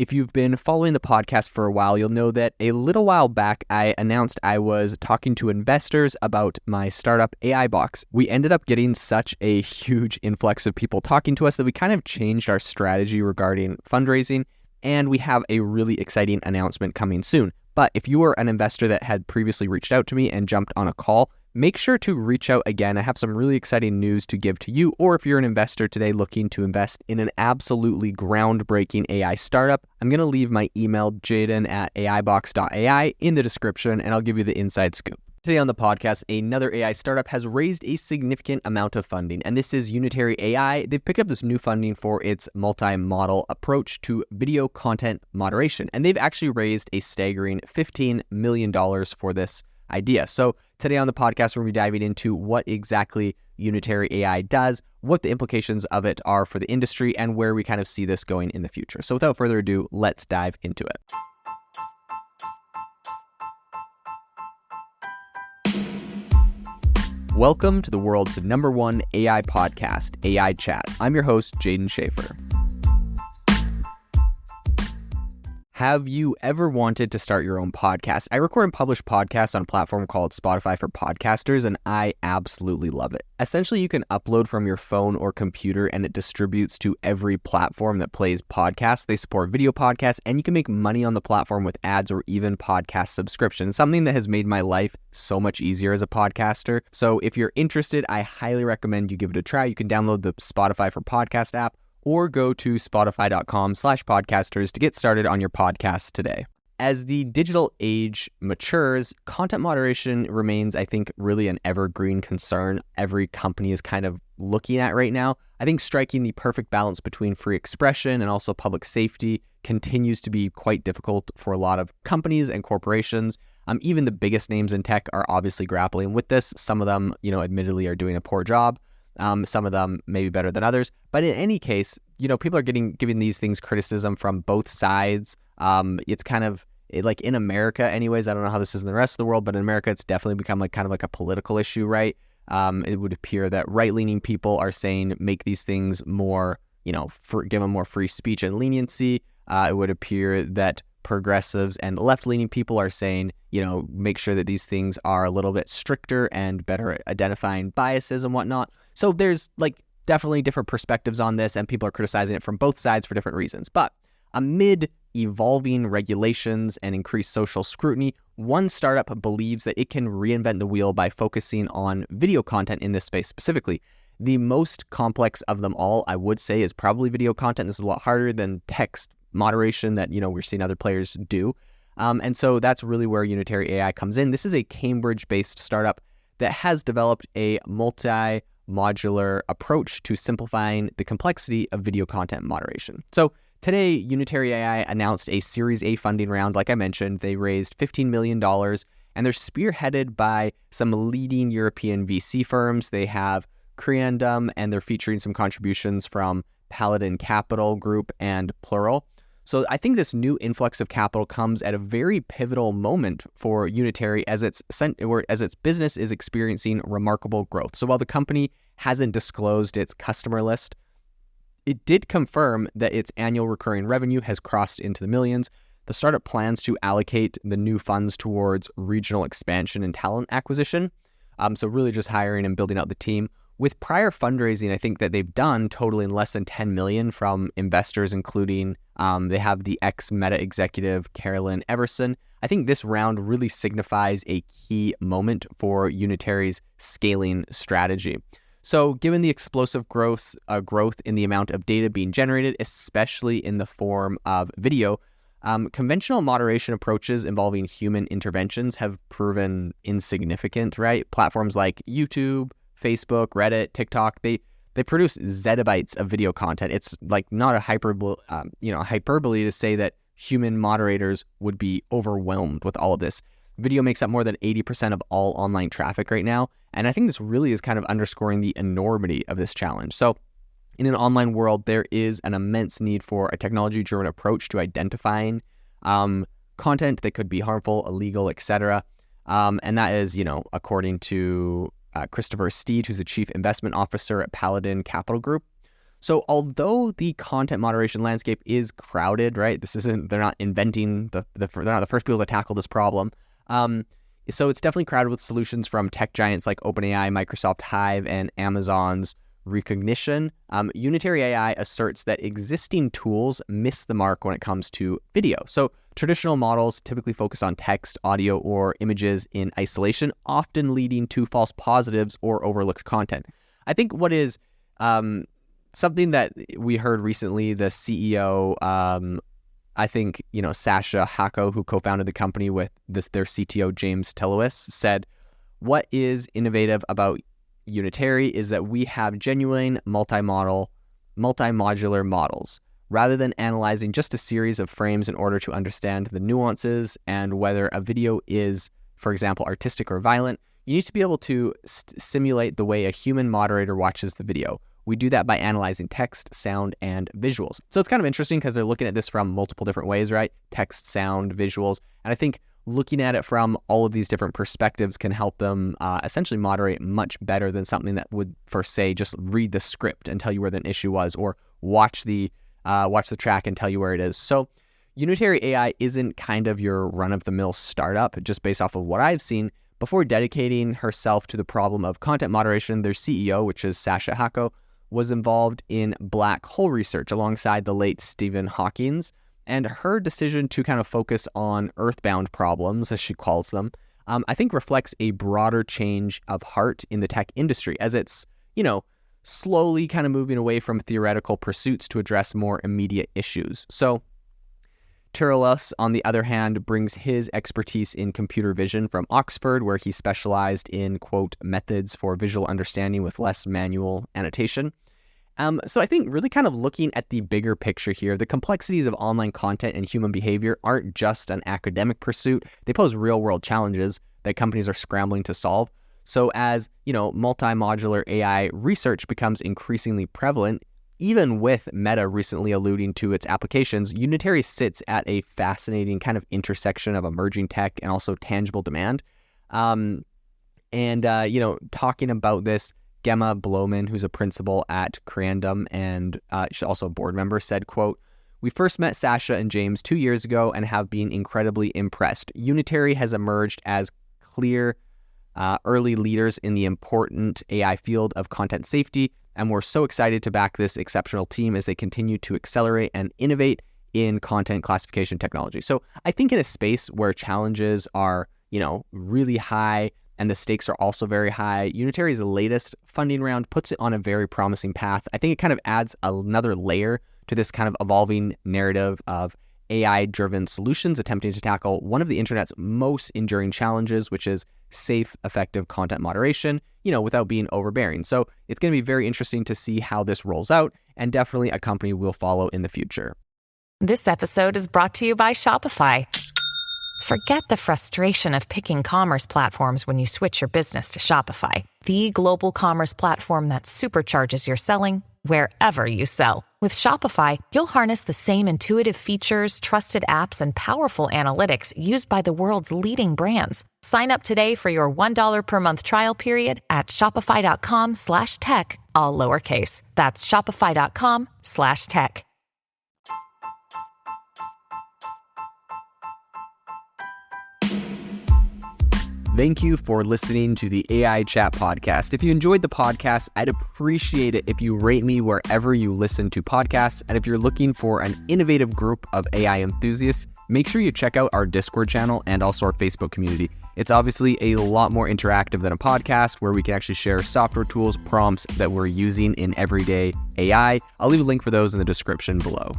If you've been following the podcast for a while, you'll know that a little while back, I announced I was talking to investors about my startup AI Box. We ended up getting such a huge influx of people talking to us that we kind of changed our strategy regarding fundraising, and we have a really exciting announcement coming soon. But if you were an investor that had previously reached out to me and jumped on a call, make sure to reach out again. I have some really exciting news to give to you, or if you're an investor today looking to invest in an absolutely groundbreaking AI startup, I'm going to leave my email, jaden@aibox.ai, in the description, and I'll give you the inside scoop. Today on the podcast, another AI startup has raised a significant amount of funding, and this is Unitary AI. They've picked up this new funding for its multimodal approach to video content moderation, and they've actually raised a staggering $15 million for this idea. So today on the podcast, we're going to be diving into what exactly Unitary AI does, what the implications of it are for the industry, and where we kind of see this going in the future. So without further ado, let's dive into it. Welcome to the world's #1 AI podcast, AI Chat. I'm your host, Jaden Schaefer. Have you ever wanted to start your own podcast? I record and publish podcasts on a platform called Spotify for Podcasters, and I absolutely love it. Essentially, you can upload from your phone or computer, and it distributes to every platform that plays podcasts. They support video podcasts, and you can make money on the platform with ads or even podcast subscriptions, something that has made my life so much easier as a podcaster. So if you're interested, I highly recommend you give it a try. You can download the Spotify for Podcast app, or go to spotify.com/podcasters to get started on your podcast today. As the digital age matures, content moderation remains, I think, really an evergreen concern every company is kind of looking at right now. I think striking the perfect balance between free expression and also public safety continues to be quite difficult for a lot of companies and corporations. Even the biggest names in tech are obviously grappling with this. Some of them, admittedly are doing a poor job. Some of them may be better than others. But in any case, people are giving these things criticism from both sides. It's kind of like in America anyways. I don't know how this is in the rest of the world, but in America, it's definitely become kind of like a political issue, right? It would appear that right-leaning people are saying make these things more, give them more free speech and leniency. It would appear that progressives and left-leaning people are saying, make sure that these things are a little bit stricter and better at identifying biases and whatnot. So there's definitely different perspectives on this, and people are criticizing it from both sides for different reasons. But amid evolving regulations and increased social scrutiny, one startup believes that it can reinvent the wheel by focusing on video content in this space specifically. The most complex of them all, I would say, is probably video content. This is a lot harder than text moderation that, we're seeing other players do. And so that's really where Unitary AI comes in. This is a Cambridge-based startup that has developed a multi-modular approach to simplifying the complexity of video content moderation. So today, Unitary AI announced a Series A funding round. Like I mentioned, they raised $15 million, and they're spearheaded by some leading European VC firms. They have Creandum, and they're featuring some contributions from Paladin Capital Group and Plural. So I think this new influx of capital comes at a very pivotal moment for Unitary as its business is experiencing remarkable growth. So while the company hasn't disclosed its customer list, it did confirm that its annual recurring revenue has crossed into the millions. The startup plans to allocate the new funds towards regional expansion and talent acquisition. So really just hiring and building out the team. With prior fundraising, I think that they've done totaling less than $10 million from investors, including they have the ex-Meta executive Carolyn Everson. I think this round really signifies a key moment for Unitary's scaling strategy. So given the explosive growth in the amount of data being generated, especially in the form of video, conventional moderation approaches involving human interventions have proven insignificant, right? Platforms like YouTube, Facebook, Reddit, TikTok, they produce zettabytes of video content. It's not a hyperbole to say that human moderators would be overwhelmed with all of this. Video makes up more than 80% of all online traffic right now, and I think this really is kind of underscoring the enormity of this challenge. So in an online world, there is an immense need for a technology-driven approach to identifying content that could be harmful, illegal, etc. And that is, according to Christopher Steed, who's the Chief Investment Officer at Paladin Capital Group. So although the content moderation landscape is crowded, right? They're not inventing they're not the first people to tackle this problem. So it's definitely crowded with solutions from tech giants like OpenAI, Microsoft Hive, and Amazon's Rekognition. Unitary AI asserts that existing tools miss the mark when it comes to video. So traditional models typically focus on text, audio, or images in isolation, often leading to false positives or overlooked content. I think what is something that we heard recently, the CEO, I think, Sasha Hako, who co-founded the company with their CTO, James Telowis, said, what is innovative about Unitary is that we have genuine multimodular models. Rather than analyzing just a series of frames in order to understand the nuances and whether a video is, for example, artistic or violent, you need to be able to simulate the way a human moderator watches the video. We do that by analyzing text, sound, and visuals. So it's kind of interesting because they're looking at this from multiple different ways, right? Text, sound, visuals. And I think looking at it from all of these different perspectives can help them essentially moderate much better than something that would, for say, just read the script and tell you where the issue was, or watch the track and tell you where it is. So Unitary AI isn't kind of your run-of-the-mill startup, just based off of what I've seen. Before dedicating herself to the problem of content moderation, their CEO, which is Sasha Hako, was involved in black hole research alongside the late Stephen Hawking. And her decision to kind of focus on earthbound problems, as she calls them, I think reflects a broader change of heart in the tech industry, as it's, slowly kind of moving away from theoretical pursuits to address more immediate issues. So Tyrolos, on the other hand, brings his expertise in computer vision from Oxford, where he specialized in, quote, methods for visual understanding with less manual annotation. So I think really kind of looking at the bigger picture here, the complexities of online content and human behavior aren't just an academic pursuit. They pose real-world challenges that companies are scrambling to solve. So as, multimodular AI research becomes increasingly prevalent, even with Meta recently alluding to its applications, Unitary sits at a fascinating kind of intersection of emerging tech and also tangible demand. Talking about this, Gemma Bloman, who's a principal at Crandom and she's also a board member, said, quote, "We first met Sasha and James 2 years ago and have been incredibly impressed. Unitary has emerged as clear early leaders in the important AI field of content safety, and we're so excited to back this exceptional team as they continue to accelerate and innovate in content classification technology." So I think in a space where challenges are, really high and the stakes are also very high, Unitary's latest funding round puts it on a very promising path. I think it kind of adds another layer to this kind of evolving narrative of AI-driven solutions attempting to tackle one of the internet's most enduring challenges, which is safe, effective content moderation, without being overbearing. So it's going to be very interesting to see how this rolls out, and definitely a company we'll follow in the future. This episode is brought to you by Shopify. Forget the frustration of picking commerce platforms when you switch your business to Shopify, the global commerce platform that supercharges your selling wherever you sell. With Shopify, you'll harness the same intuitive features, trusted apps, and powerful analytics used by the world's leading brands. Sign up today for your $1 per month trial period at shopify.com/tech, all lowercase. That's shopify.com/tech. Thank you for listening to the AI Chat Podcast. If you enjoyed the podcast, I'd appreciate it if you rate me wherever you listen to podcasts. And if you're looking for an innovative group of AI enthusiasts, make sure you check out our Discord channel and also our Facebook community. It's obviously a lot more interactive than a podcast, where we can actually share software tools, prompts that we're using in everyday AI. I'll leave a link for those in the description below.